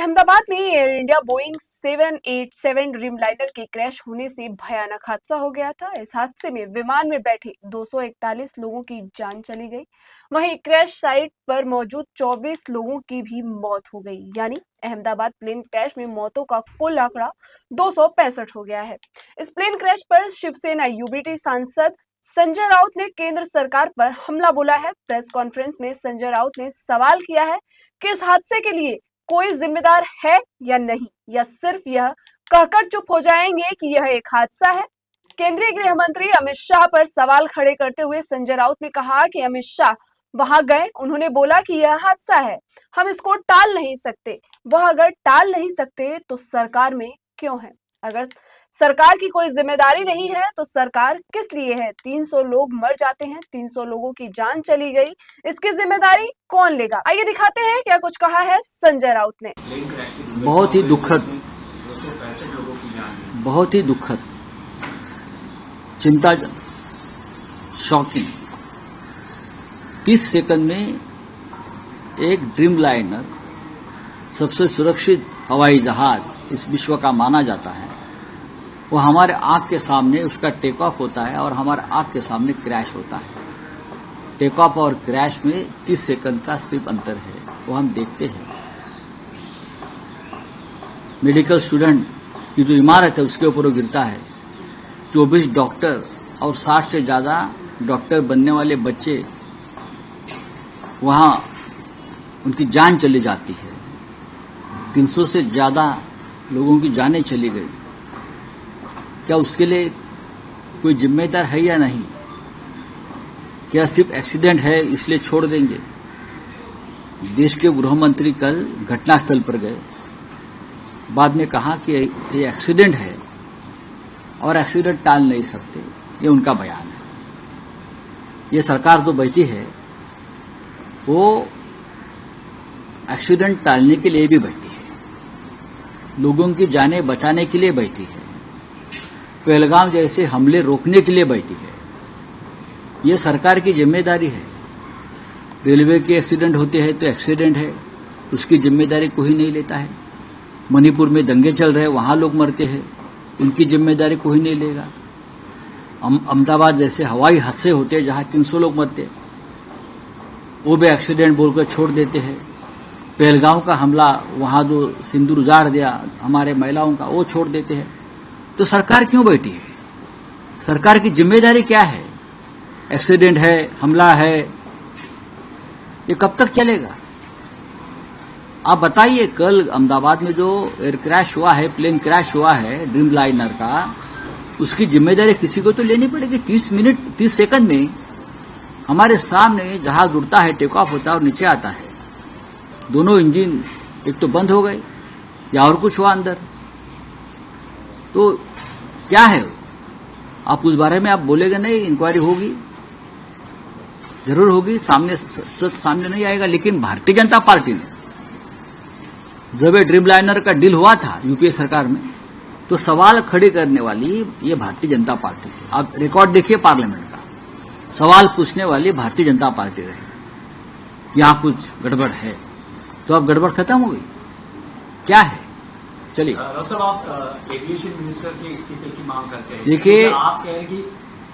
अहमदाबाद में air India Boeing 787 Dreamliner के crash होने से भयानक हादसा हो गया था। इस हादसे में विमान में बैठे 241 लोगों की जान चली गई। वहीं क्रैश साइट पर मौजूद 24 लोगों की भी मौत हो गई। यानी अहमदाबाद प्लेन क्रैश में मौतों का कुल आंकड़ा 265 हो गया है। इस प्लेन क्रैश पर शिवसेना यूबीटी सांसद संजय राउत ने केंद्र सरकार पर हमला बोला है। प्रेस कॉन्फ्रेंस में संजय राउत ने सवाल किया है कि इस हादसे के लिए कोई जिम्मेदार है या नहीं, या सिर्फ यह कहकर चुप हो जाएंगे कि यह एक हादसा है। केंद्रीय गृह मंत्री अमित शाह पर सवाल खड़े करते हुए संजय राउत ने कहा कि अमित शाह वहां गए, उन्होंने बोला कि यह हादसा है, हम इसको टाल नहीं सकते। वह अगर टाल नहीं सकते तो सरकार में क्यों है? अगर सरकार की कोई जिम्मेदारी नहीं है तो सरकार किस लिए है? 300 लोग मर जाते हैं, 300 लोगों की जान चली गई, इसकी जिम्मेदारी कौन लेगा? आइए दिखाते हैं क्या कुछ कहा है संजय राउत ने। बहुत ही दुखद, चिंताजनक, शॉकिंग। 30 सेकंड में एक ड्रीम लाइनर, सबसे सुरक्षित हवाई जहाज इस विश्व का माना जाता है, वो हमारे आंख के सामने उसका टेक ऑफ होता है और हमारे आंख के सामने क्रैश होता है। टेक ऑफ और क्रैश में 30 सेकंड का सिर्फ अंतर है, वो हम देखते हैं। मेडिकल स्टूडेंट की जो इमारत है उसके ऊपर वो गिरता है। 24 डॉक्टर और 60 से ज्यादा डॉक्टर बनने वाले बच्चे, वहां उनकी जान चली जाती है। 300 से ज्यादा लोगों की जानें चली गई। क्या उसके लिए कोई जिम्मेदार है या नहीं? क्या सिर्फ एक्सीडेंट है इसलिए छोड़ देंगे? देश के गृह मंत्री कल घटनास्थल पर गए, बाद में कहा कि ये एक्सीडेंट है और एक्सीडेंट टाल नहीं सकते, ये उनका बयान है। ये सरकार जो बैठी है वो एक्सीडेंट टालने के लिए भी बैठी है, लोगों की जानें बचाने के लिए बैठी है, पहलगाम जैसे हमले रोकने के लिए बैठी है। ये सरकार की जिम्मेदारी है। रेलवे के एक्सीडेंट होते हैं तो एक्सीडेंट है, उसकी जिम्मेदारी कोई नहीं लेता है। मणिपुर में दंगे चल रहे हैं, वहां लोग मरते हैं, उनकी जिम्मेदारी कोई नहीं लेगा। अहमदाबाद जैसे हवाई हादसे होते हैं जहां 300 लोग मरते हैं, वो भी एक्सीडेंट बोलकर छोड़ देते हैं। पहलगाम का हमला, वहां जो सिंदूर उजाड़ दिया हमारे महिलाओं का, वो छोड़ देते हैं। तो सरकार क्यों बैठी है? सरकार की जिम्मेदारी क्या है? एक्सीडेंट है, हमला है, ये कब तक चलेगा? आप बताइए। कल अहमदाबाद में जो एयर क्रैश हुआ है, प्लेन क्रैश हुआ है ड्रीम लाइनर का, उसकी जिम्मेदारी किसी को तो लेनी पड़ेगी। 30 सेकंड में हमारे सामने जहाज उड़ता है, टेक ऑफ होता है और नीचे आता है। दोनों इंजन एक तो बंद हो गए या और कुछ हुआ अंदर, तो क्या है? आप उस बारे में आप बोलेंगे नहीं, इंक्वायरी होगी, जरूर होगी, सामने सच सामने नहीं आएगा। लेकिन भारतीय जनता पार्टी ने जब ये ड्रीम लाइनर का डील हुआ था यूपीए सरकार में, तो सवाल खड़े करने वाली ये भारतीय जनता पार्टी थी। आप रिकॉर्ड देखिए पार्लियामेंट का, सवाल पूछने वाली भारतीय जनता पार्टी रही। यहां कुछ गड़बड़ है, तो अब गड़बड़ खत्म हो गई, क्या है? चलिए। आप एविएशन मिनिस्टर के इस्तीफे की मांग करते हैं, देखिए आप कह रहे हैं कि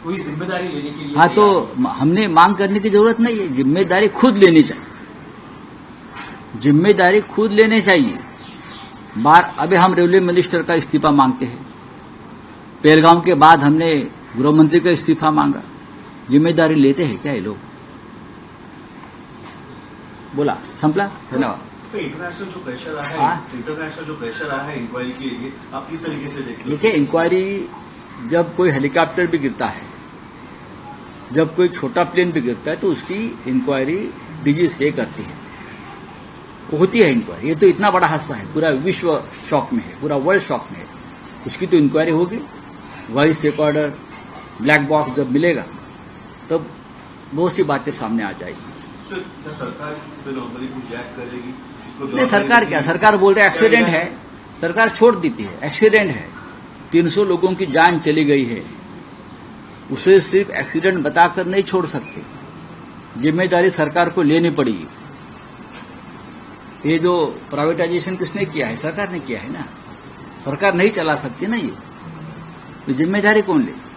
कोई जिम्मेदारी लेने के लिए। हाँ, तो हमने मांग करने की जरूरत नहीं है, जिम्मेदारी खुद लेनी चाहिए। जिम्मेदारी खुद लेने चाहिए। अभी हम रेलवे मिनिस्टर का इस्तीफा मांगते हैं, पहलगाम के बाद हमने गृह मंत्री का इस्तीफा मांगा। जिम्मेदारी लेते हैं क्या ये लोग? बोला, संपला, धन्यवाद। इंटरनेशनल जो प्रेशर आया है इंक्वायरी के लिए, आप किस तरीके से देखते हैं? देखिए, इंक्वायरी जब कोई हेलीकॉप्टर भी गिरता है, जब कोई छोटा प्लेन भी गिरता है, तो उसकी इंक्वायरी डीजीसीए करती है, होती है इंक्वायरी। ये तो इतना बड़ा हादसा है, पूरा विश्व शॉक में है, पूरा वर्ल्ड शॉक में है, उसकी तो इंक्वायरी होगी। वॉइस रिकॉर्डर, ब्लैक बॉक्स जब मिलेगा तब बहुत सी बातें सामने आ जाएगी। सरकार इस पर नॉर्मली कुछ रिएक्ट करेगी? नहीं, सरकार क्या, सरकार बोल रहे एक्सीडेंट है, सरकार छोड़ देती है। एक्सीडेंट है, 300 लोगों की जान चली गई है, उसे सिर्फ एक्सीडेंट बताकर नहीं छोड़ सकते, जिम्मेदारी सरकार को लेनी पड़ेगी। ये जो प्राइवेटाइजेशन किसने किया है? सरकार ने किया है ना। सरकार नहीं चला सकती ना ये, तो जिम्मेदारी कौन ले?